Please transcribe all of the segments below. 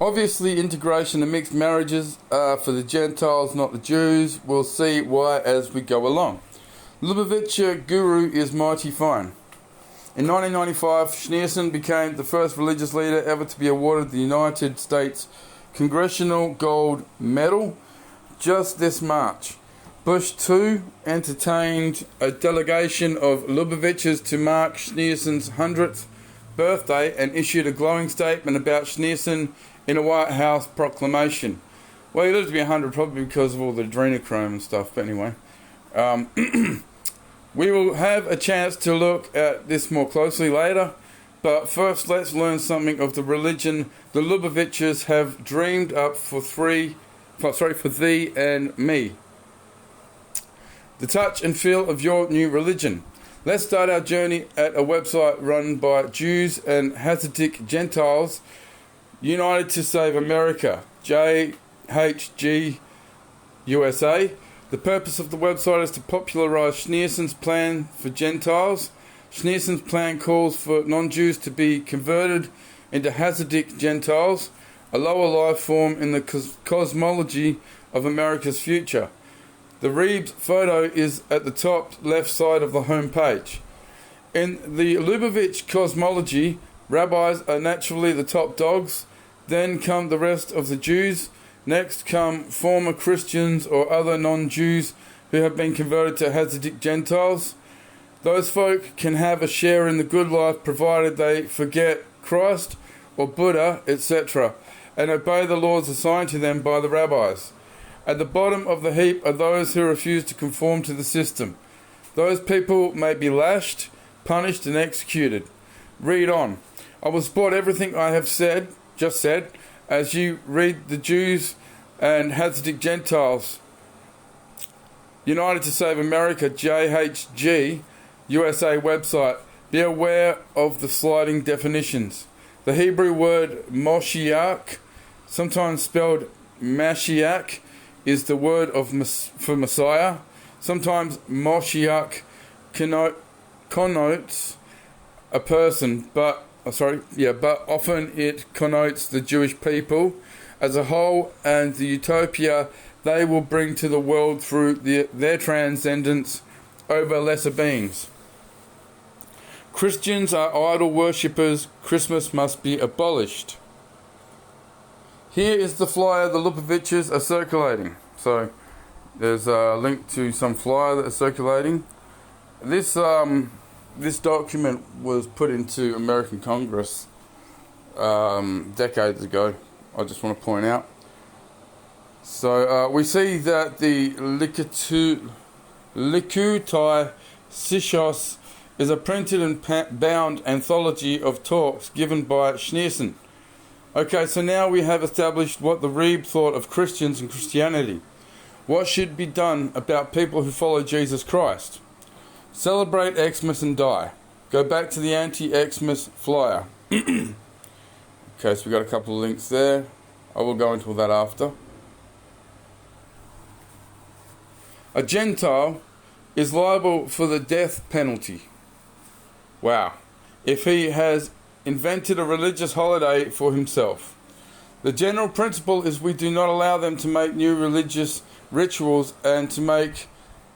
Obviously, integration and mixed marriages are for the Gentiles, not the Jews. We'll see why as we go along. Lubavitcher guru is mighty fine. In 1995, Schneerson became the first religious leader ever to be awarded the United States Congressional Gold Medal. Just this March, Bush too entertained a delegation of Lubavitchers to mark Schneerson's 100th birthday and issued a glowing statement about Schneerson in a White House proclamation. Well, he lived to be 100 probably because of all the adrenochrome and stuff, but anyway. We will have a chance to look at this more closely later, but first let's learn something of the religion the Lubavitchers have dreamed up for thee and me. The touch and feel of your new religion. Let's start our journey at a website run by Jews and Hasidic Gentiles United to Save America, JHG USA. The purpose of the website is to popularize Schneerson's plan for Gentiles. Schneerson's plan calls for non-Jews to be converted into Hasidic Gentiles, a lower life form in the cosmology of America's future. The Reeb's photo is at the top left side of the home page. In the Lubavitch cosmology, rabbis are naturally the top dogs, then come the rest of the Jews, next come former Christians or other non-Jews who have been converted to Hasidic Gentiles. Those folk can have a share in the good life provided they forget Christ or Buddha, etc., and obey the laws assigned to them by the rabbis. At the bottom of the heap are those who refuse to conform to the system. Those people may be lashed, punished, and executed. Read on. I will support everything I have just said, as you read the Jews and Hasidic Gentiles United to Save America, JHG USA website. Be aware of the sliding definitions. The Hebrew word Moshiach, sometimes spelled Mashiach, is the word for Messiah. Sometimes Moshiach connotes a person, but often it connotes the Jewish people as a whole and the utopia they will bring to the world through their transcendence over lesser beings. Christians are idol worshippers. Christmas must be abolished. Here is the flyer the Lubavitchers are circulating. So there's a link to some flyer that is circulating. This document was put into American Congress decades ago, I just want to point out. So we see that the Likutai Sishos is a printed and bound anthology of talks given by Schneerson. Okay, so now we have established what the Reeb thought of Christians and Christianity. What should be done about people who follow Jesus Christ? Celebrate Xmas and die. Go back to the anti-Xmas flyer. Okay, so we got a couple of links there. I will go into all that after. A Gentile is liable for the death penalty. Wow. If he has invented a religious holiday for himself. The general principle is we do not allow them to make new religious rituals and to make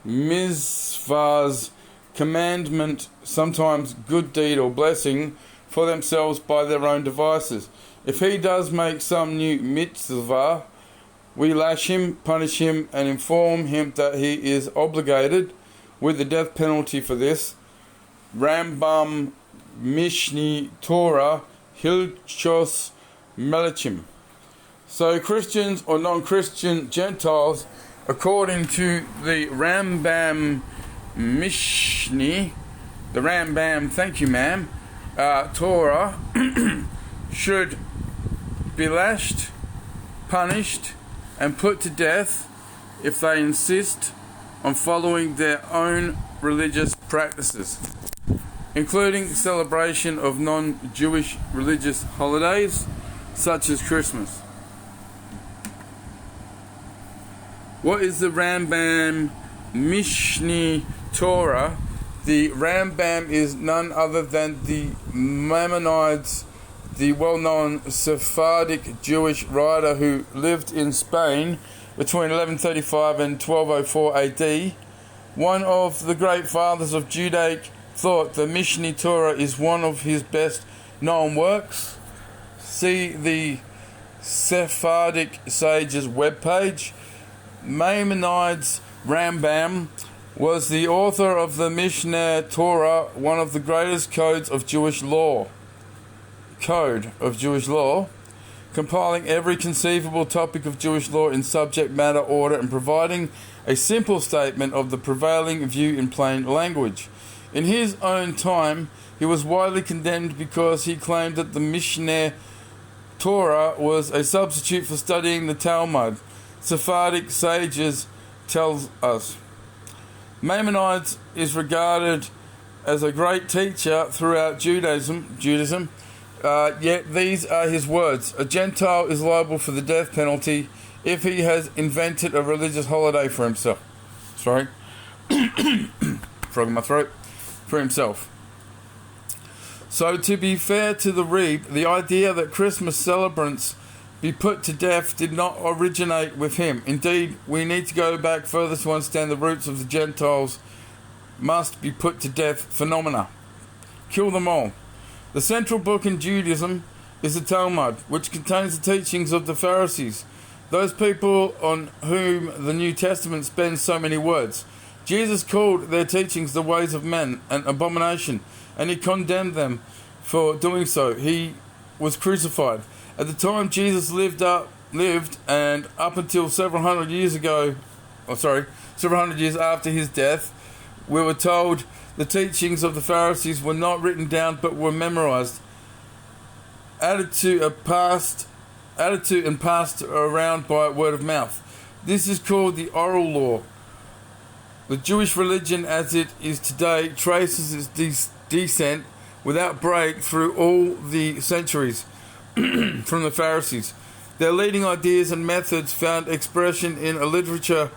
mitzvahs, commandment, sometimes good deed or blessing, for themselves by their own devices. If he does make some new mitzvah, we lash him, punish him, and inform him that he is obligated with the death penalty for this. Rambam, Mishneh, Torah, Hilchos, Melachim. So Christians or non-Christian Gentiles, according to the Rambam Mishneh, the Rambam, thank you ma'am, Torah, should be lashed, punished, and put to death if they insist on following their own religious practices, including celebration of non-Jewish religious holidays such as Christmas. What is the Rambam Mishneh Torah? The Rambam is none other than the Maimonides the well-known Sephardic Jewish writer who lived in Spain between 1135 and 1204 AD, one of the great fathers of Judaic thought, the Mishneh Torah is one of his best-known works. See the Sephardic Sages webpage. Maimonides Rambam was the author of the Mishneh Torah, one of the greatest codes of Jewish law, compiling every conceivable topic of Jewish law in subject matter order and providing a simple statement of the prevailing view in plain language. In his own time, he was widely condemned because he claimed that the Mishneh Torah was a substitute for studying the Talmud. Sephardic sages tells us. Maimonides is regarded as a great teacher throughout Judaism, yet these are his words. A Gentile is liable for the death penalty if he has invented a religious holiday for himself. Frog in my throat. For himself. So, to be fair to the Rebbe, the idea that Christmas celebrants be put to death did not originate with him. Indeed, we need to go back further to understand the roots of the Gentiles must be put to death phenomena. Kill them all. The central book in Judaism is the Talmud, which contains the teachings of the Pharisees, those people on whom the New Testament spends so many words. Jesus called their teachings the ways of men, an abomination, and he condemned them for doing so. He was crucified. At the time Jesus lived and up until several hundred years after his death, we were told the teachings of the Pharisees were not written down but were memorized, added to and passed around by word of mouth. This is called the oral law. The Jewish religion as it is today traces its descent without break through all the centuries from the Pharisees. Their leading ideas and methods found expression in a literature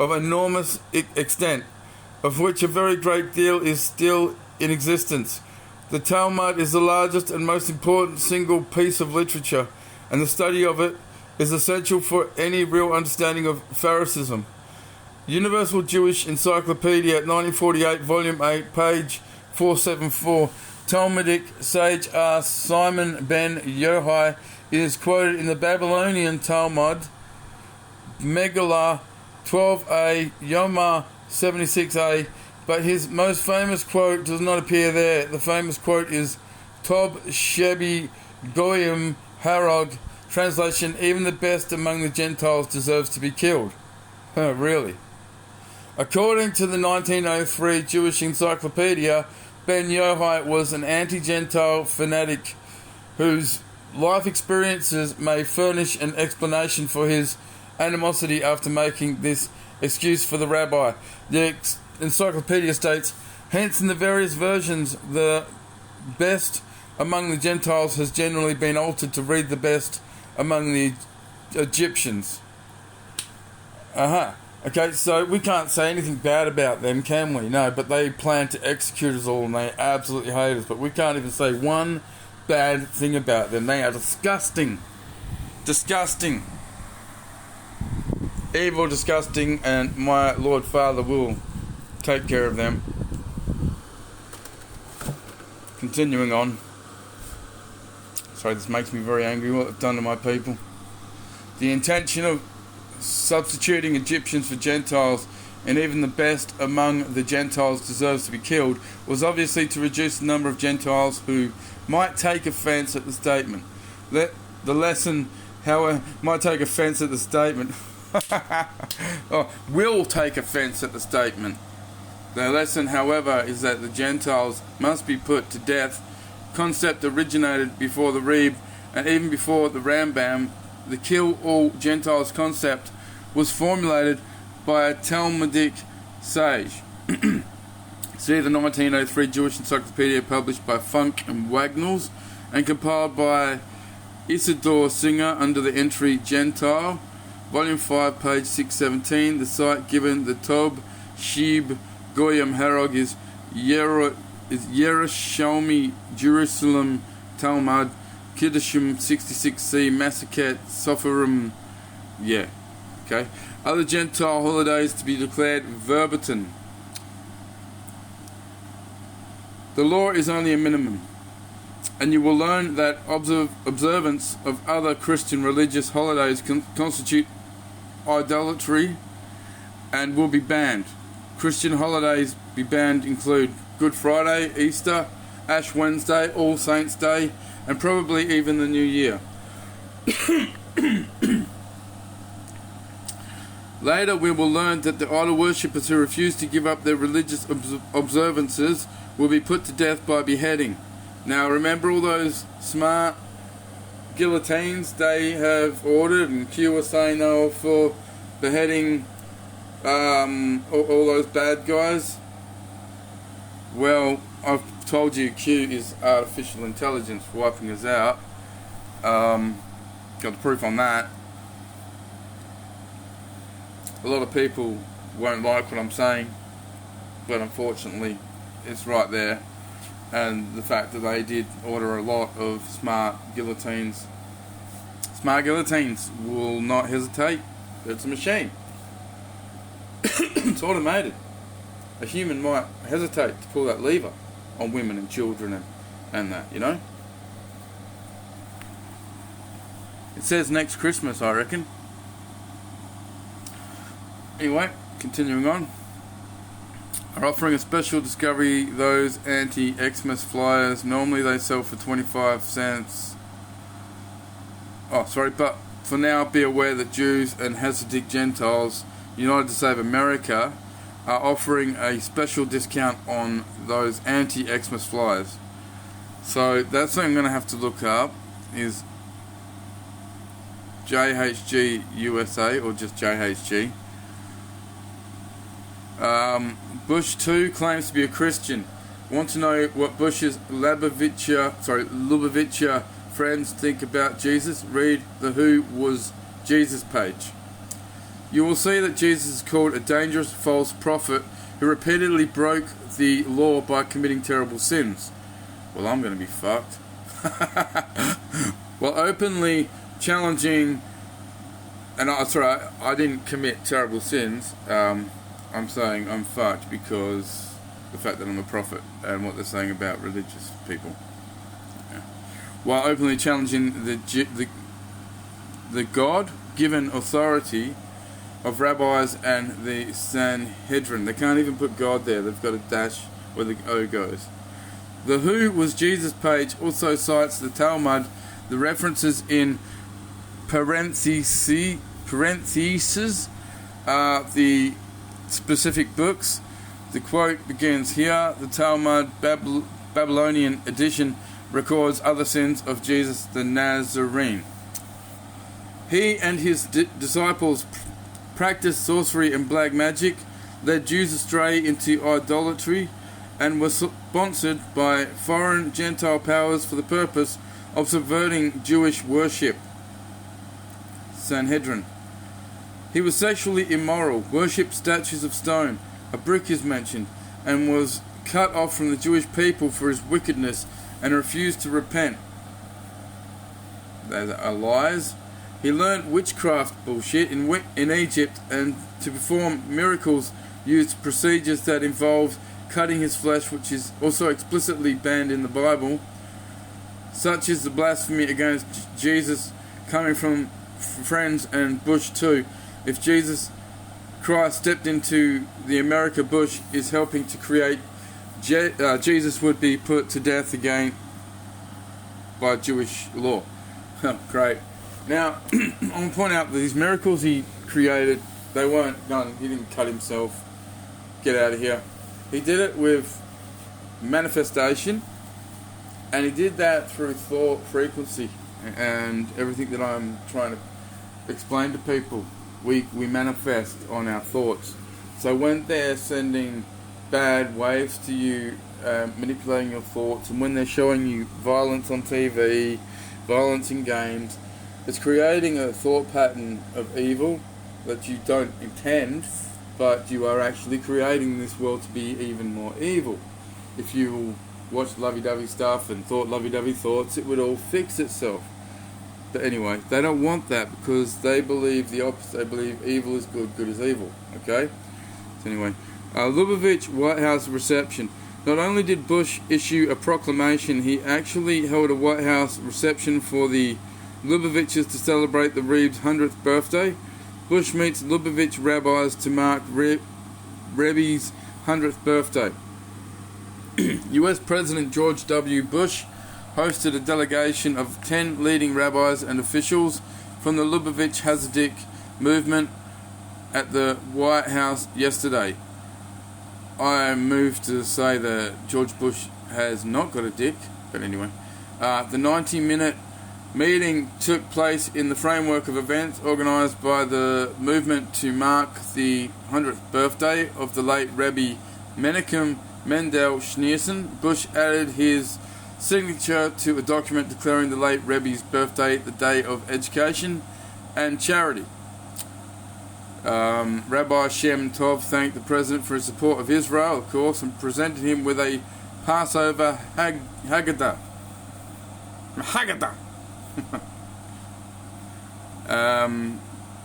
of enormous extent, of which a very great deal is still in existence. The Talmud is the largest and most important single piece of literature, and the study of it is essential for any real understanding of Pharisaism. Universal Jewish Encyclopedia, 1948, Volume 8, page 474. Talmudic sage R. Simon ben Yohai is quoted in the Babylonian Talmud, Megillah 12a, Yoma 76a, but his most famous quote does not appear there. The famous quote is Tob Shebi Goyim Harog, translation, even the best among the Gentiles deserves to be killed. Really? According to the 1903 Jewish Encyclopedia, Ben Yohai was an anti-Gentile fanatic whose life experiences may furnish an explanation for his animosity after making this excuse for the rabbi. The encyclopedia states, hence in the various versions, the best among the Gentiles has generally been altered to read the best among the Egyptians. Okay, so we can't say anything bad about them, can we? No, but they plan to execute us all and they absolutely hate us. But we can't even say one bad thing about them. They are disgusting. Disgusting. Evil, disgusting, and my Lord Father will take care of them. Continuing on. Sorry, this makes me very angry what they've done to my people. The intention of substituting Egyptians for Gentiles, and even the best among the Gentiles deserves to be killed, was obviously to reduce the number of Gentiles who might take offence at the statement. Will take offence at the statement. The lesson, however, is that the Gentiles must be put to death. Concept originated before the Rebbe and even before the Rambam. The kill all Gentiles concept was formulated by a Talmudic sage. See the 1903 Jewish Encyclopedia, published by Funk and Wagnalls and compiled by Isidore Singer under the entry Gentile, Volume 5, page 617. The site given, the Tob Sheb Goyim Harog, is Yerushalmi Jerusalem Talmud, Kiddushim 66C, Massachet, Sophorim, yeah, okay. Other Gentile holidays to be declared verboten. The law is only a minimum, and you will learn that observance of other Christian religious holidays constitute idolatry and will be banned. Christian holidays be banned include Good Friday, Easter, Ash Wednesday, All Saints Day, and probably even the New Year. Later we will learn that the idol worshippers who refuse to give up their religious observances will be put to death by beheading. Now remember all those smart guillotines they have ordered, and Q was saying they were for beheading all those bad guys? Well, I've told you Q is artificial intelligence wiping us out. Got the proof on that. A lot of people won't like what I'm saying, but unfortunately it's right there. And the fact that they did order a lot of smart guillotines will not hesitate. It's a machine. It's automated. A human might hesitate to pull that lever on women and children and that, you know. It says next Christmas, I reckon. Anyway, continuing on. Are offering a special discovery, those anti-Xmas flyers. Normally they sell for 25 cents. But for now be aware that Jews and Hasidic Gentiles United to Save America are offering a special discount on those anti-Xmas flyers. So that's what I'm going to have to look up, is JHG USA or just JHG. Bush 2 claims to be a Christian. Want to know what Bush's lubavitcher friends think about Jesus? Read the Who Was Jesus page. You will see that Jesus is called a dangerous false prophet who repeatedly broke the law by committing terrible sins. Well, I'm going to be fucked. While openly challenging, and I didn't commit terrible sins. I'm saying I'm fucked because the fact that I'm a prophet and what they're saying about religious people. Yeah. While openly challenging the God-given authority of rabbis and the Sanhedrin. They can't even put God there. They've got a dash where the O goes. The Who Was Jesus page also cites the Talmud, the references in parentheses the specific books. The quote begins here. The Talmud Babylonian edition records other sins of Jesus the Nazarene. He and his disciples practiced sorcery and black magic, led Jews astray into idolatry, and was sponsored by foreign Gentile powers for the purpose of subverting Jewish worship. Sanhedrin. He was sexually immoral, worshipped statues of stone, a brick is mentioned, and was cut off from the Jewish people for his wickedness and refused to repent. Those are lies. He learned witchcraft bullshit in Egypt, and to perform miracles used procedures that involved cutting his flesh, which is also explicitly banned in the Bible. Such is the blasphemy against Jesus coming from friends and Bush too. If Jesus Christ stepped into the America Bush is helping to create, Jesus would be put to death again by Jewish law. Great. Now, I want to point out that these miracles he created, they weren't done. He didn't cut himself. Get out of here. He did it with manifestation, and he did that through thought frequency and everything that I'm trying to explain to people. We manifest on our thoughts. So when they're sending bad waves to you, manipulating your thoughts, and when they're showing you violence on TV, violence in games, it's creating a thought pattern of evil that you don't intend, but you are actually creating this world to be even more evil. If you watched lovey-dovey stuff and thought lovey-dovey thoughts, it would all fix itself. But anyway, they don't want that because they believe the opposite. They believe evil is good, good is evil. Okay? So anyway, Lubavitch White House reception. Not only did Bush issue a proclamation, he actually held a White House reception for the Lubavitchers to celebrate the Rebbe's 100th birthday. Bush meets Lubavitch rabbis to mark Rebbe's 100th birthday. U.S. President George W. Bush hosted a delegation of 10 leading rabbis and officials from the Lubavitch Hasidic movement at the White House yesterday. I am moved to say that George Bush has not got a dick, but anyway. The 90-minute meeting took place in the framework of events organised by the movement to mark the 100th birthday of the late Rebbe Menachem Mendel Schneerson. Bush added his signature to a document declaring the late Rebbe's birthday the day of education and charity. Rabbi Shem Tov thanked the president for his support of Israel, of course, and presented him with a Passover Haggadah.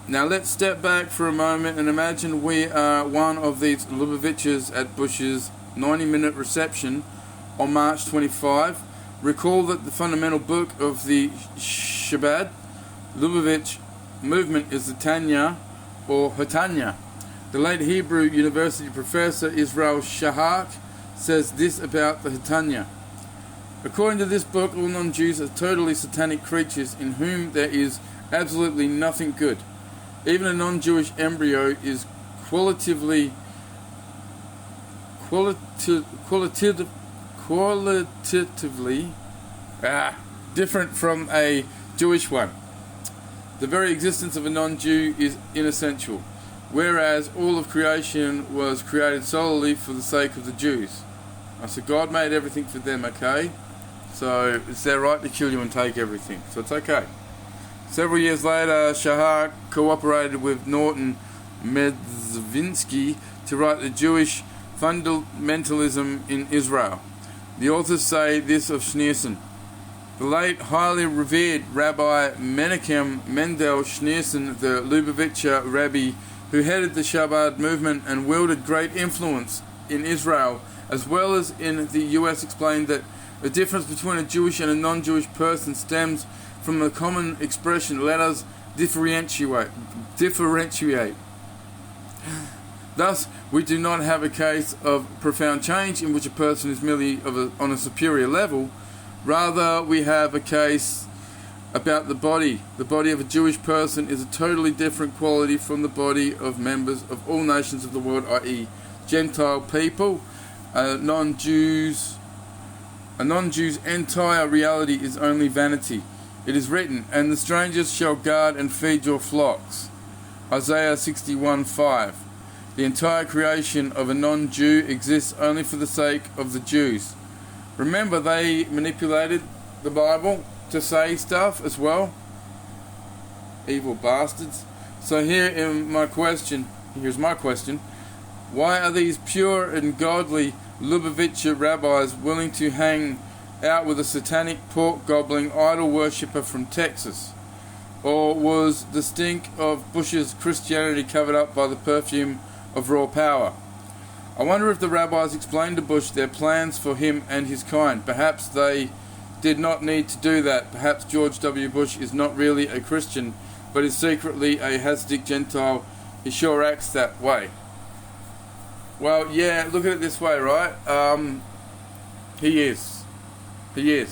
Now let's step back for a moment and imagine we are one of these Lubavitchers at Bush's 90-minute reception on March 25. Recall that the fundamental book of the Chabad Lubavitch movement is the Tanya or Hatanya. The late Hebrew University professor Israel Shahak says this about the Hatanya. According to this book, all non-Jews are totally satanic creatures in whom there is absolutely nothing good. Even a non-Jewish embryo is qualitatively different from a Jewish one. The very existence of a non-Jew is inessential, whereas all of creation was created solely for the sake of the Jews. So God made everything for them, okay? So it's their right to kill you and take everything. So it's okay. Several years later, Shahar cooperated with Norton Medzvinsky to write the Jewish fundamentalism in Israel. The authors say this of Schneerson. The late, highly revered Rabbi Menachem Mendel Schneerson, the Lubavitcher Rebbe who headed the Chabad movement and wielded great influence in Israel as well as in the US, explained that the difference between a Jewish and a non-Jewish person stems from the common expression, let us differentiate. Thus, we do not have a case of profound change in which a person is merely on a superior level. Rather, we have a case about the body. The body of a Jewish person is a totally different quality from the body of members of all nations of the world, i.e. Gentile people. A non-Jew's entire reality is only vanity. It is written, and the strangers shall guard and feed your flocks. Isaiah 61:5. The entire creation of a non-Jew exists only for the sake of the Jews. Remember, they manipulated the Bible to say stuff as well. Evil bastards. So here's my question. Why are these pure and godly Lubavitcher rabbis willing to hang out with a satanic pork-gobbling idol worshipper from Texas? Or was the stink of Bush's Christianity covered up by the perfume of raw power? I wonder if the rabbis explained to Bush their plans for him and his kind. Perhaps they did not need to do that. Perhaps George W. Bush is not really a Christian, but is secretly a Hasidic Gentile. He sure acts that way. Well, yeah, look at it this way, right? He is. They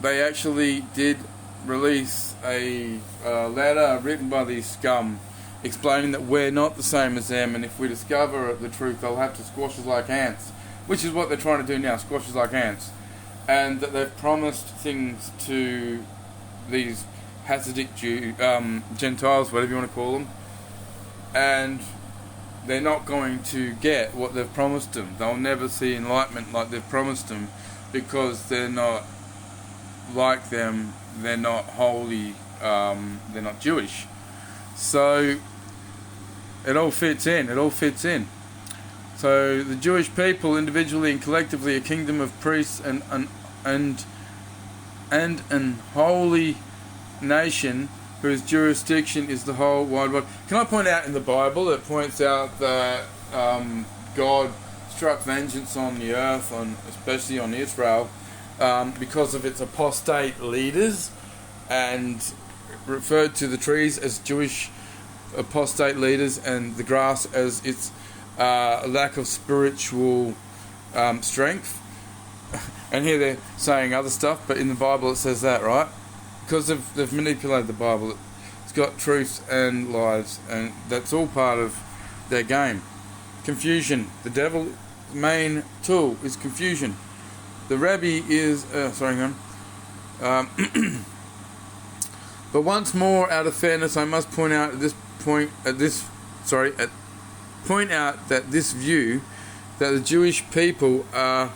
actually did release a letter written by these scum explaining that we're not the same as them, and if we discover the truth, they'll have to squash us like ants, which is what they're trying to do now, squash us like ants. And that they've promised things to these Hasidic Gentiles, whatever you want to call them, and they're not going to get what they've promised them. They'll never see enlightenment like they've promised them, because they're not like them, they're not holy, they're not Jewish. So it all fits in. So the Jewish people, individually and collectively, a kingdom of priests and an holy nation whose jurisdiction is the whole wide world. Can I point out in the Bible, it points out that God struck vengeance on the earth, especially on Israel, because of its apostate leaders, and referred to the trees as Jewish apostate leaders and the grass as its lack of spiritual strength. And here they're saying other stuff, but in the Bible it says that, right? Because they've manipulated the Bible. It's got truth and lies, and that's all part of their game. Confusion. The devil's main tool is confusion. The Rabbi is... But once more, out of fairness, I must point out that this view that the Jewish people are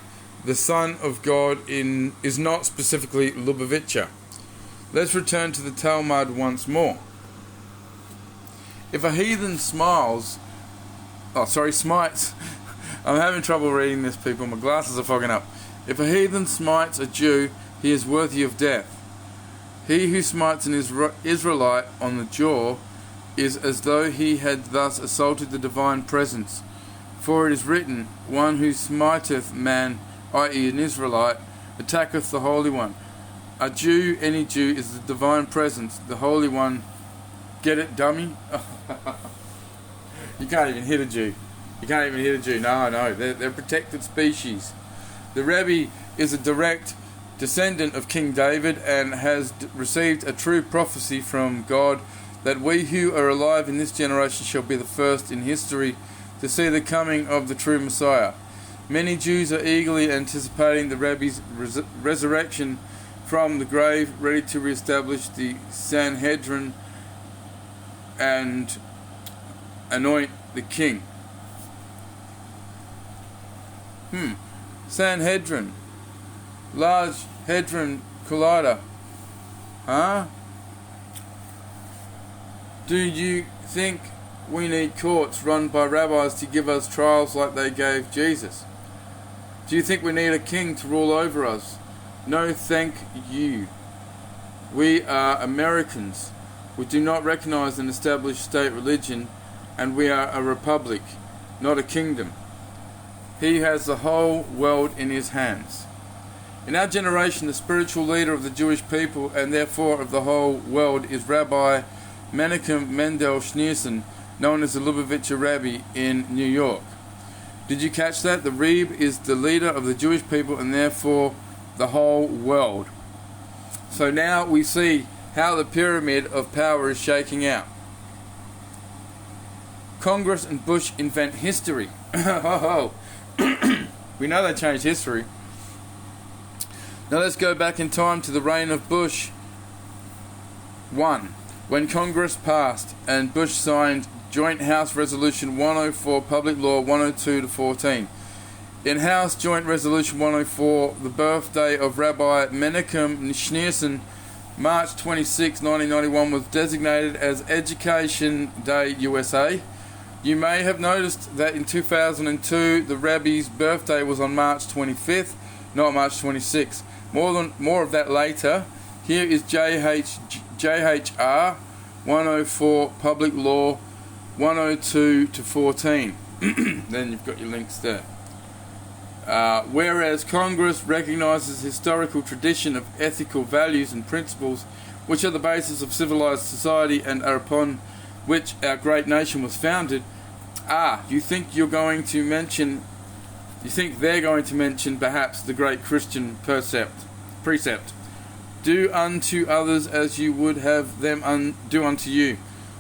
the Son of God is not specifically lubavitcher. Let's return to the Talmud once more. If a heathen smites, I'm having trouble reading this, people, my glasses are fogging up. If a heathen smites a Jew, he is worthy of death. He who smites an Israelite on the jaw is as though he had thus assaulted the divine presence. For it is written, one who smiteth man, i.e. an Israelite, attacketh the Holy One. A Jew, any Jew, is the divine presence, the Holy One. Get it, dummy? You can't even hit a Jew. No, they're a protected species. The Rebbe is a direct descendant of King David and has received a true prophecy from God that we who are alive in this generation shall be the first in history to see the coming of the true Messiah. Many Jews are eagerly anticipating the Rebbe's resurrection from the grave, ready to re-establish the Sanhedrin and anoint the king. Sanhedrin. Large Hadron Collider. Huh? Do you think we need courts run by rabbis to give us trials like they gave Jesus? Do you think we need a king to rule over us? No, thank you. We are Americans. We do not recognize an established state religion, and we are a republic, not a kingdom. He has the whole world in his hands. In our generation, the spiritual leader of the Jewish people, and therefore of the whole world, is Rabbi Menachem Mendel Schneerson, known as the Lubavitcher Rabbi in New York. Did you catch that? The Rebbe is the leader of the Jewish people, and therefore the whole world. So now we see how the pyramid of power is shaking out. Congress and Bush invent history. We know they changed history. Now let's go back in time to the reign of Bush 1, when Congress passed and Bush signed Joint House Resolution 104, Public Law 102-14. In House Joint Resolution 104, the birthday of Rabbi Menachem Schneerson, March 26, 1991, was designated as Education Day USA. You may have noticed that in 2002, the Rebbe's birthday was on March 25th, not March 26th. More of that later. Here is JHR 104, Public Law 102-14. Then you've got your links there. Whereas Congress recognizes historical tradition of ethical values and principles which are the basis of civilized society and are upon which our great nation was founded. You think they're going to mention perhaps the great Christian precept. Do unto others as you would have them do unto you.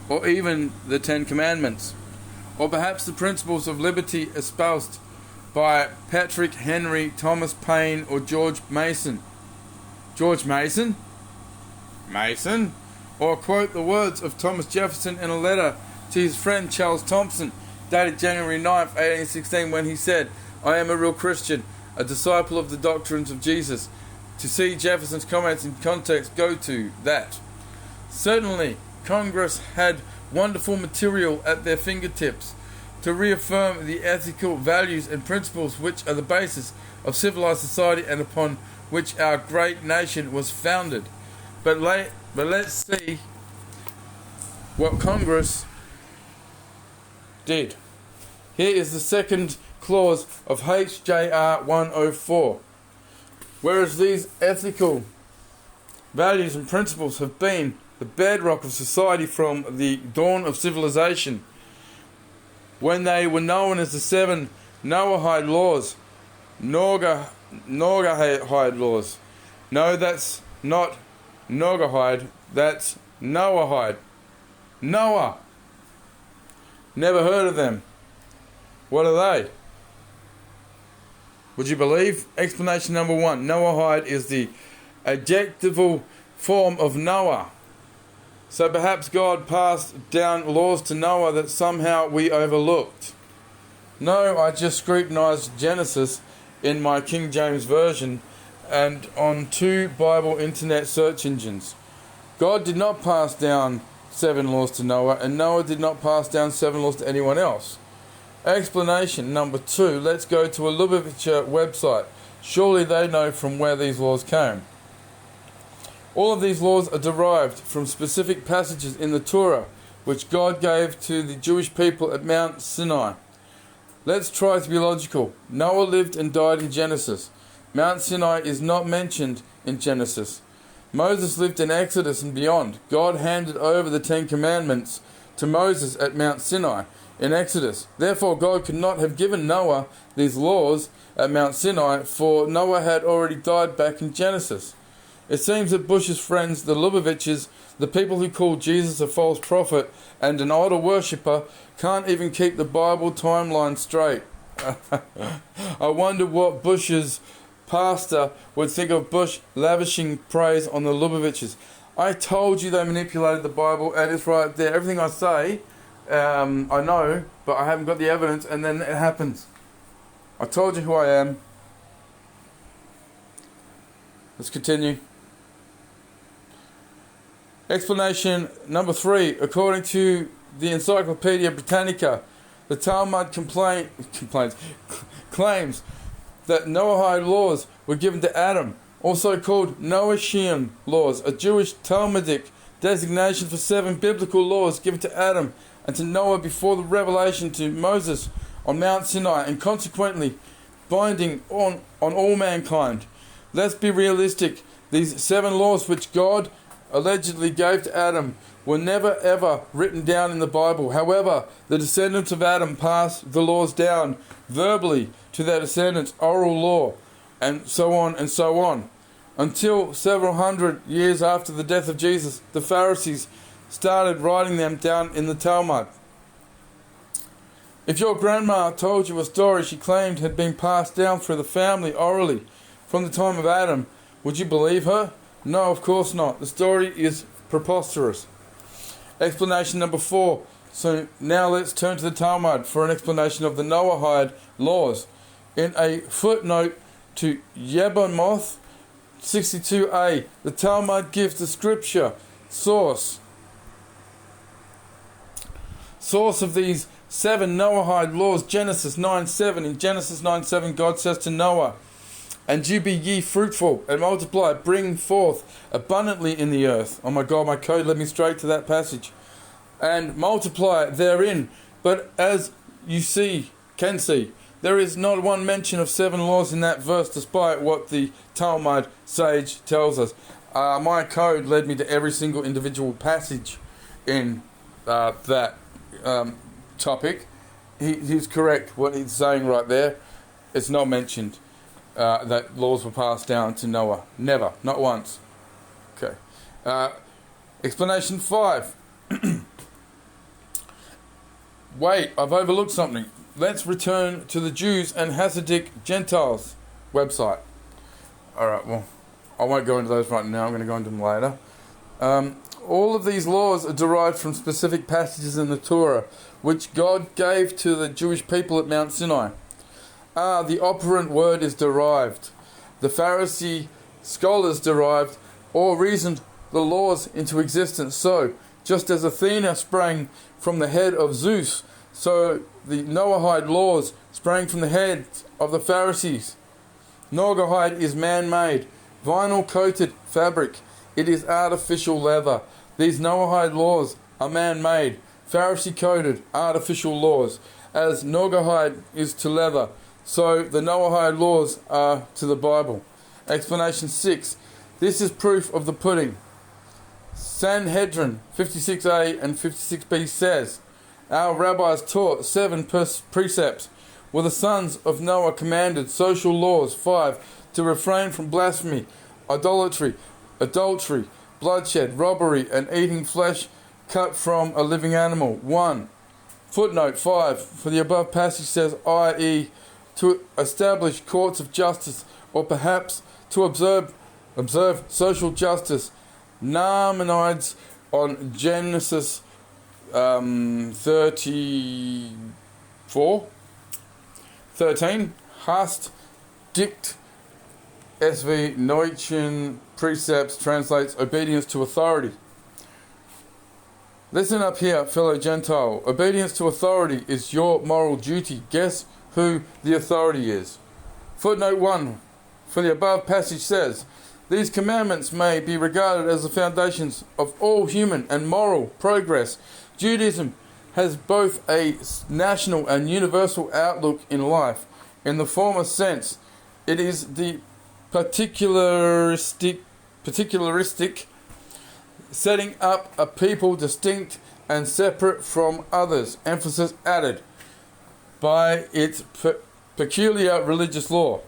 Or even the Ten Commandments. Or perhaps the principles of liberty espoused by Patrick Henry, Thomas Paine, or George Mason. George Mason? Mason? Or quote the words of Thomas Jefferson in a letter to his friend Charles Thompson, dated January 9th, 1816, when he said, I am a real Christian, a disciple of the doctrines of Jesus. To see Jefferson's comments in context, go to that. Certainly, Congress had wonderful material at their fingertips, to reaffirm the ethical values and principles which are the basis of civilized society and upon which our great nation was founded. But let's see what Congress did. Here is the second clause of HJR 104. Whereas these ethical values and principles have been the bedrock of society from the dawn of civilization, when they were known as the 7 Noahide laws, Noahide laws. No, that's not Noahide, that's Noahide. Noah. Never heard of them. What are they? Would you believe? Explanation number 1. Noahide is the adjectival form of Noah. So perhaps God passed down laws to Noah that somehow we overlooked. No, I just scrutinized Genesis in my King James Version and on 2 Bible internet search engines. God did not pass down 7 laws to Noah, and Noah did not pass down 7 laws to anyone else. Explanation number 2. Let's go to a lubavitcher website. Surely they know from where these laws came. All of these laws are derived from specific passages in the Torah, which God gave to the Jewish people at Mount Sinai. Let's try to be logical. Noah lived and died in Genesis. Mount Sinai is not mentioned in Genesis. Moses lived in Exodus and beyond. God handed over the 10 Commandments to Moses at Mount Sinai in Exodus. Therefore, God could not have given Noah these laws at Mount Sinai, for Noah had already died back in Genesis. It seems that Bush's friends, the Lubavitchers, the people who call Jesus a false prophet and an idol worshipper, can't even keep the Bible timeline straight. I wonder what Bush's pastor would think of Bush lavishing praise on the Lubavitchers. I told you they manipulated the Bible, and it's right there. Everything I say, I know, but I haven't got the evidence, and then it happens. I told you who I am. Let's continue. Explanation number 3. According to the Encyclopedia Britannica, the Talmud claims that Noahide laws were given to Adam, also called Noachian laws, a Jewish Talmudic designation for 7 biblical laws given to Adam and to Noah before the revelation to Moses on Mount Sinai, and consequently binding on all mankind. Let's be realistic. These 7 laws which God allegedly gave to Adam were never ever written down in the Bible. However, the descendants of Adam passed the laws down verbally to their descendants, oral law, and so on, until several hundred years after the death of Jesus, the Pharisees started writing them down in the Talmud. If your grandma told you a story she claimed had been passed down through the family orally from the time of Adam, would you believe her? No, of course not. The story is preposterous. Explanation number 4. So now let's turn to the Talmud for an explanation of the Noahide laws. In a footnote to Yebamoth 62a, the Talmud gives the scripture source of these 7 Noahide laws, Genesis 9:7. In Genesis 9:7, God says to Noah, "And you be ye fruitful, and multiply, bring forth abundantly in the earth." Oh my God, my code led me straight to that passage. "And multiply therein." But as you can see, there is not one mention of 7 laws in that verse, despite what the Talmud sage tells us. My code led me to every single individual passage in that topic. He's correct. What he's saying right there, it's not mentioned. That laws were passed down to Noah. Never. Not once. Okay. Explanation 5. Wait, I've overlooked something. Let's return to the Jews and Hasidic Gentiles website. Alright, well, I won't go into those right now. I'm going to go into them later. All of these laws are derived from specific passages in the Torah, which God gave to the Jewish people at Mount Sinai. The operant word is derived. The Pharisee scholars derived or reasoned the laws into existence. So, just as Athena sprang from the head of Zeus, so the Noahide laws sprang from the heads of the Pharisees. Noahide is man-made, vinyl-coated fabric. It is artificial leather. These Noahide laws are man-made, Pharisee-coated, artificial laws. As Noahide is to leather, so the Noahide laws are to the Bible. Explanation 6. This is proof of the pudding. Sanhedrin 56a and 56b says, our rabbis taught 7 precepts. Were the sons of Noah commanded social laws 5 to refrain from blasphemy, idolatry, adultery, bloodshed, robbery, and eating flesh cut from a living animal. 1. Footnote 5. For the above passage says, i.e., to establish courts of justice, or perhaps to observe social justice. Narmonides on Genesis 13 hast dict SV Neutschen precepts translates obedience to authority. Listen up here, fellow Gentile. Obedience to authority is your moral duty. Guess who the authority is? Footnote 1. For the above passage says, these commandments may be regarded as the foundations of all human and moral progress. Judaism has both a national and universal outlook in life. In the former sense, it is the particularistic setting up a people distinct and separate from others, emphasis added, by its peculiar religious law.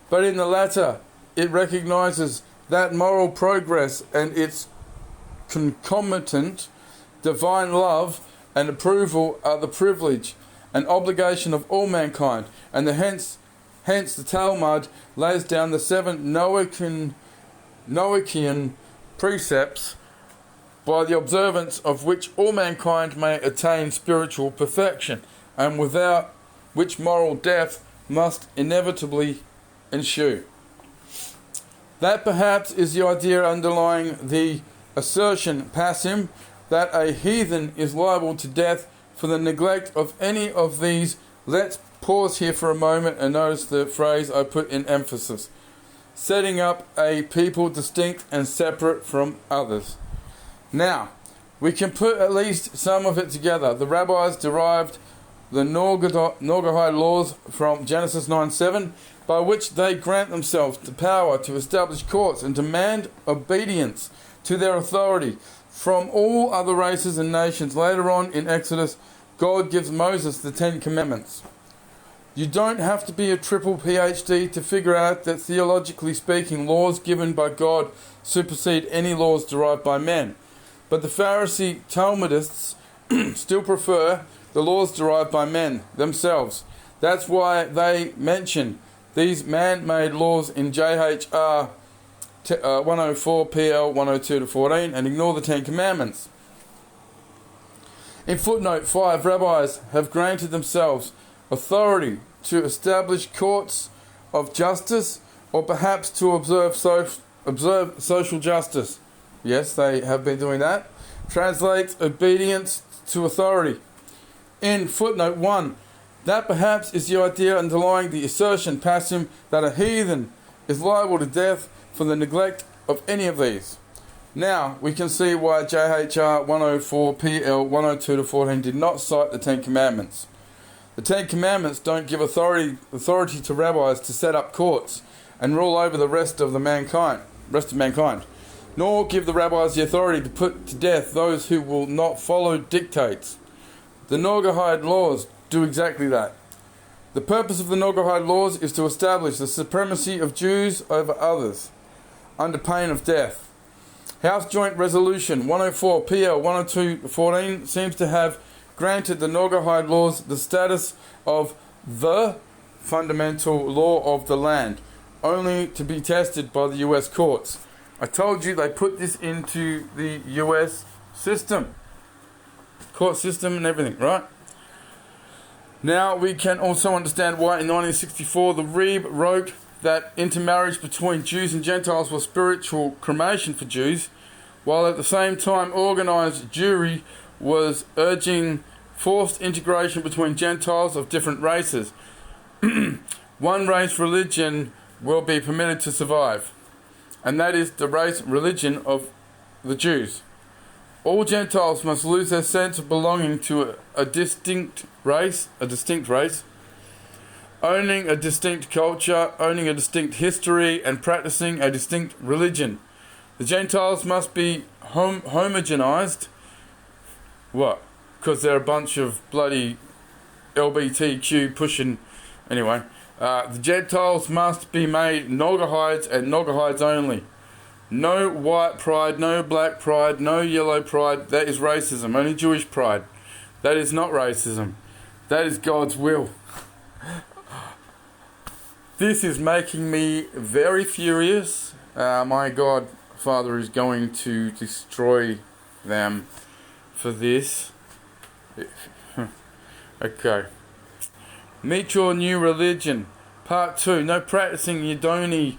But in the latter, it recognizes that moral progress and its concomitant divine love and approval are the privilege and obligation of all mankind, and hence the Talmud lays down the 7 Noachian precepts, by the observance of which all mankind may attain spiritual perfection, and without which moral death must inevitably ensue. That perhaps is the idea underlying the assertion passim that a heathen is liable to death for the neglect of any of these. Let's pause here for a moment and notice the phrase I put in emphasis. Setting up a people distinct and separate from others. Now, we can put at least some of it together. The rabbis derived the Noahide laws from Genesis 9:7, by which they grant themselves the power to establish courts and demand obedience to their authority from all other races and nations. Later on in Exodus, God gives Moses the 10 Commandments. You don't have to be a triple PhD to figure out that theologically speaking, laws given by God supersede any laws derived by men. But the Pharisee Talmudists still prefer the laws derived by men themselves. That's why they mention these man-made laws in JHR 104 PL 102-14 and ignore the 10 Commandments. In footnote 5, rabbis have granted themselves authority to establish courts of justice, or perhaps to observe social justice. Yes, they have been doing that. Translates obedience to authority. In footnote 1, that perhaps is the idea underlying the assertion passim that a heathen is liable to death for the neglect of any of these. Now, we can see why JHR 104 PL 102-14 did not cite the 10 Commandments. The 10 Commandments don't give authority to rabbis to set up courts and rule over the rest of mankind, nor give the rabbis the authority to put to death those who will not follow dictates. The Noahide laws do exactly that. The purpose of the Noahide laws is to establish the supremacy of Jews over others, under pain of death. House Joint Resolution 104 PL 102-14 seems to have granted the Noahide laws the status of the fundamental law of the land, only to be tested by the US courts. I told you they put this into the US system, court system and everything, right? Now we can also understand why in 1964 the Reeb wrote that intermarriage between Jews and Gentiles was spiritual cremation for Jews, while at the same time organized Jewry was urging forced integration between Gentiles of different races. One race religion will be permitted to survive, and that is the race religion of the Jews. All Gentiles must lose their sense of belonging to a distinct race, owning a distinct culture, owning a distinct history, and practicing a distinct religion. The Gentiles must be homogenized. What? Because they're a bunch of bloody LBTQ pushing. Anyway, the Gentiles must be made Nogahides and Nogahides only. No white pride, no black pride, no yellow pride. That is racism. Only Jewish pride. That is not racism. That is God's will. This is making me very furious. My God, Father is going to destroy them for this. Okay. Meet your new religion. Part 2. No practicing Yidoni.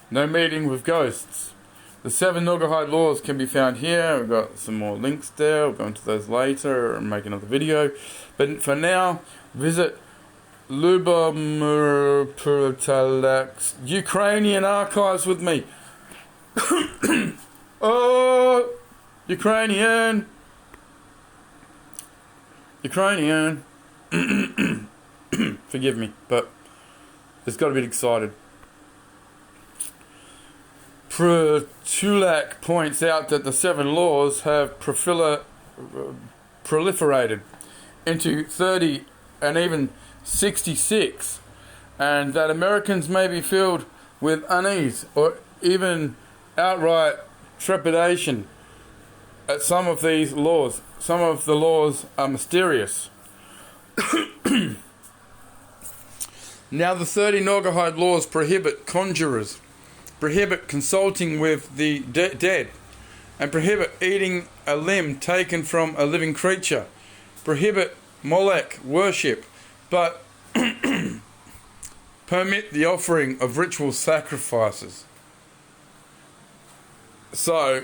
No meeting with ghosts. The 7 Nogahides laws can be found here. We've got some more links there. We'll go into those later and make another video. But for now, visit lubavitcher Ukrainian archives with me. Oh, Ukrainian. Forgive me, but it's got a bit excited. Tulak points out that the 7 laws have proliferated into 30 and even 66, and that Americans may be filled with unease or even outright trepidation at some of these laws. Some of the laws are mysterious. Now the 30 Nogahides laws prohibit conjurers, prohibit consulting with the dead, and prohibit eating a limb taken from a living creature, prohibit Molech worship, but permit the offering of ritual sacrifices. So,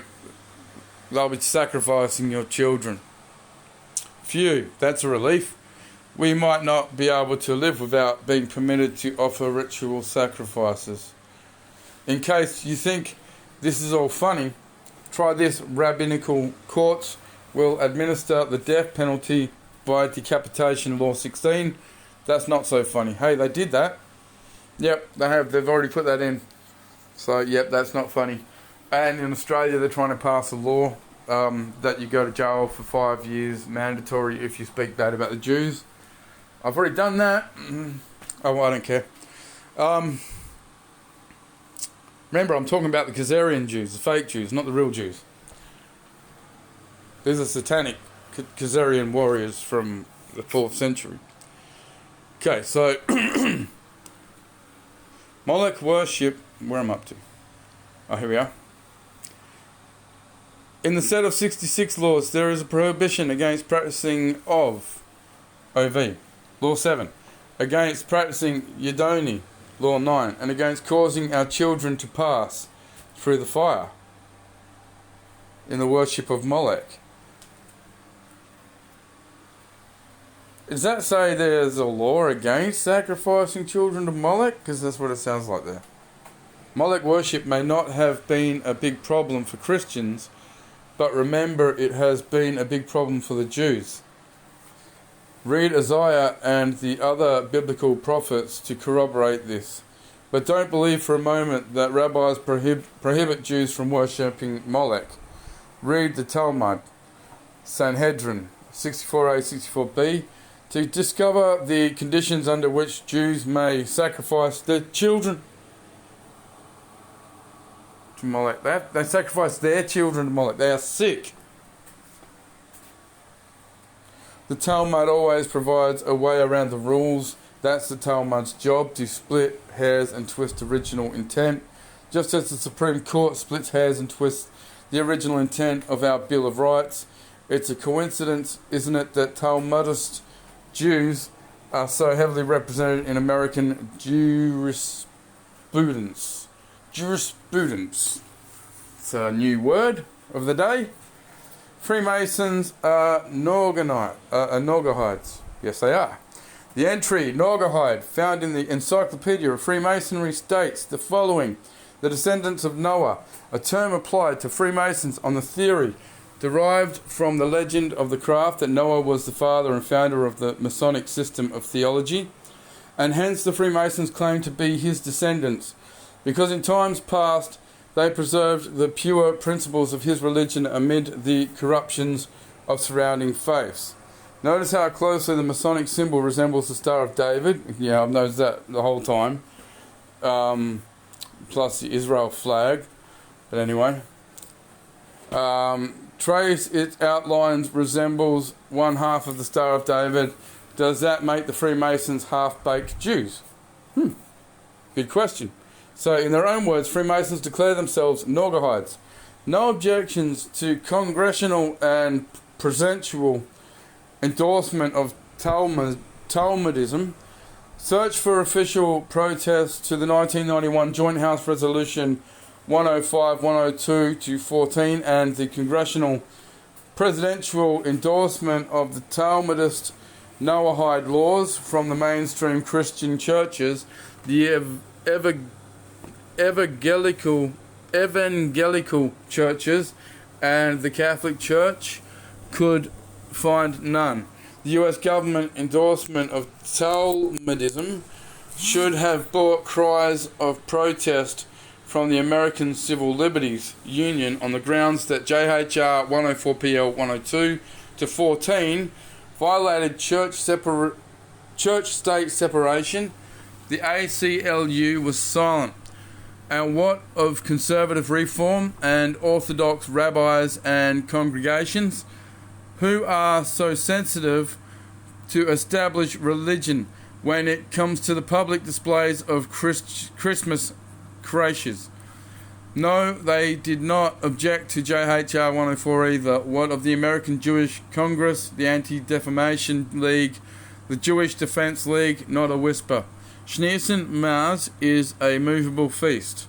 they'll be sacrificing your children. Phew, that's a relief. We might not be able to live without being permitted to offer ritual sacrifices. In case you think this is all funny, try this. Rabbinical courts will administer the death penalty by decapitation, Law 16. That's not so funny. Hey, they did that. Yep, they have. They've already put that in. So, yep, that's not funny. And in Australia, they're trying to pass a law that you go to jail for 5 years, mandatory if you speak bad about the Jews. I've already done that. Oh, well, I don't care. Remember, I'm talking about the Khazarian Jews, the fake Jews, not the real Jews. These are satanic Khazarian warriors from the 4th century. Okay, so Molech worship, where am I up to? Oh, here we are. In the set of 66 laws, there is a prohibition against practicing of OV, Law 7, against practicing Yidoni, Law 9, and against causing our children to pass through the fire in the worship of Molech. Does that say there's a law against sacrificing children to Molech? Because that's what it sounds like there. Molech worship may not have been a big problem for Christians, but remember it has been a big problem for the Jews. Read Isaiah and the other biblical prophets to corroborate this. But don't believe for a moment that rabbis prohibit Jews from worshipping Molech. Read the Talmud, Sanhedrin 64a, 64b, to discover the conditions under which Jews may sacrifice their children to Molech. They sacrifice their children to Molech. They are sick. The Talmud always provides a way around the rules. That's the Talmud's job, to split hairs and twist original intent. Just as the Supreme Court splits hairs and twists the original intent of our Bill of Rights. It's a coincidence, isn't it, that Talmudist Jews are so heavily represented in American jurisprudence. Jurisprudence. It's a new word of the day. Freemasons are Naugahides. Yes, they are. The entry, Naugahyde, found in the Encyclopedia of Freemasonry states the following: the descendants of Noah, a term applied to Freemasons on the theory derived from the legend of the craft that Noah was the father and founder of the Masonic system of theology, and hence the Freemasons claim to be his descendants, because in times past they preserved the pure principles of his religion amid the corruptions of surrounding faiths. Notice how closely the Masonic symbol resembles the Star of David. Yeah, I've noticed that the whole time. Plus the Israel flag. But anyway. Trace its outlines resembles one half of the Star of David. Does that make the Freemasons half-baked Jews? Good question. So, in their own words, Freemasons declare themselves Naugahides. No objections to congressional and presidential endorsement of Talmudism. Search for official protests to the 1991 Joint House Resolution 105-102-14 and the congressional presidential endorsement of the Talmudist Noahide laws from the mainstream Christian churches. The evangelical churches and the Catholic Church could find none. The US government endorsement of Talmudism should have brought cries of protest from the American Civil Liberties Union on the grounds that JHR 104PL 102-14 violated church-state separation. The ACLU was silent. And what of conservative reform and orthodox rabbis and congregations who are so sensitive to establish religion when it comes to the public displays of Christmas creches? No, they did not object to JHR 104 either. What of the American Jewish Congress, the Anti-Defamation League, the Jewish Defense League? Not a whisper. Schneerson Mars is a movable feast.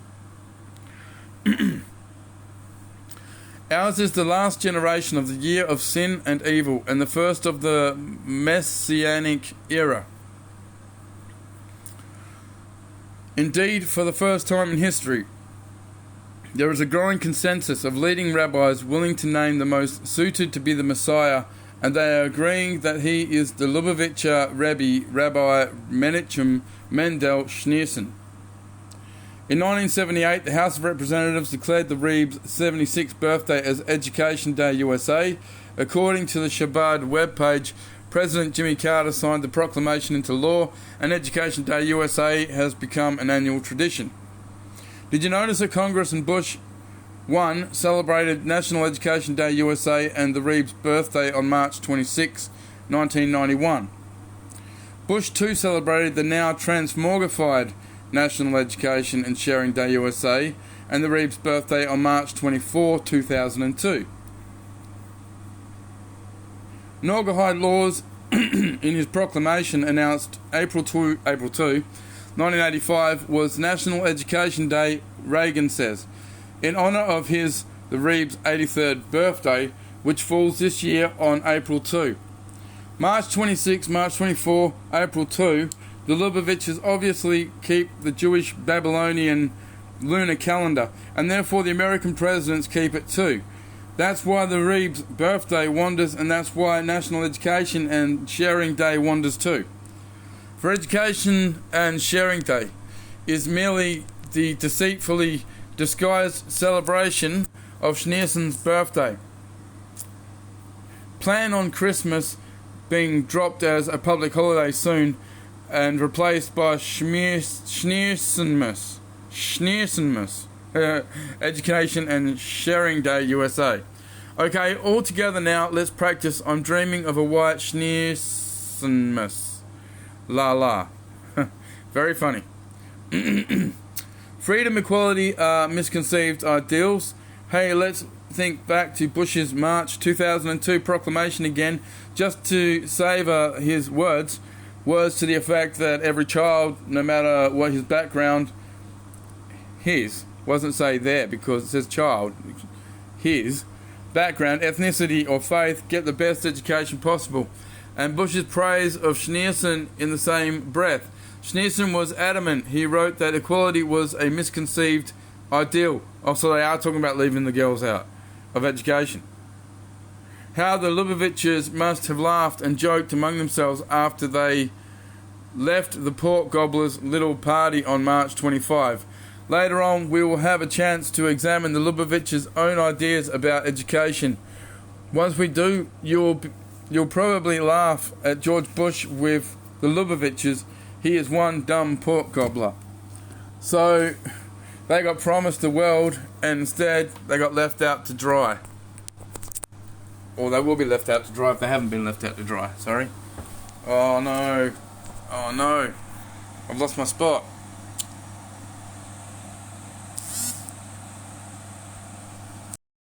Ours is the last generation of the year of sin and evil, and the first of the Messianic era. Indeed, for the first time in history, there is a growing consensus of leading rabbis willing to name the most suited to be the Messiah, and they are agreeing that he is the Lubavitcher Rebbe, Rabbi Menachem Mendel Schneerson. In 1978, the House of Representatives declared the Rebe's 76th birthday as Education Day USA. According to the Shabbat webpage, President Jimmy Carter signed the proclamation into law, and Education Day USA has become an annual tradition. Did you notice that Congress and Bush 1 celebrated National Education Day USA and the Rebe's birthday on March 26, 1991? Bush 2 celebrated the now transmogrified National Education and Sharing Day USA and the Rebe's birthday on March 24, 2002. Naugahyde Laws, in his proclamation announced April 2, 1985, was National Education Day, Reagan says, in honor of the Rebe's 83rd birthday, which falls this year on April 2. March 26, March 24, April 2, the Lubavitchers obviously keep the Jewish Babylonian lunar calendar, and therefore the American presidents keep it too. That's why the Rebe's birthday wanders, and that's why National Education and Sharing Day wanders too. For Education and Sharing Day is merely the deceitfully disguised celebration of Schneerson's birthday. Plan on Christmas being dropped as a public holiday soon and replaced by Schneersonmas. Education and Sharing Day USA. Okay, all together now, let's practice. I'm dreaming of a white Schneersonmas. La la. Very funny. Freedom, equality are misconceived ideals. Hey, let's think back to Bush's March 2002 proclamation again, just to savour his words to the effect that every child, no matter what his background, his, wasn't say there because it says child, his, background, ethnicity or faith get the best education possible. And Bush's praise of Schneerson in the same breath. Schneerson was adamant. He wrote that equality was a misconceived ideal. Also, they are talking about leaving the girls out of education. How the Lubavitchers must have laughed and joked among themselves after they left the pork gobblers' little party on March 25. Later on, we will have a chance to examine the Lubavitchers' own ideas about education. Once we do, you'll probably laugh at George Bush with the Lubavitchers. He is one dumb pork gobbler. So they got promised the world, and instead they got left out to dry. Or they will be left out to dry if they haven't been left out to dry. Sorry. Oh no. Oh no. I've lost my spot.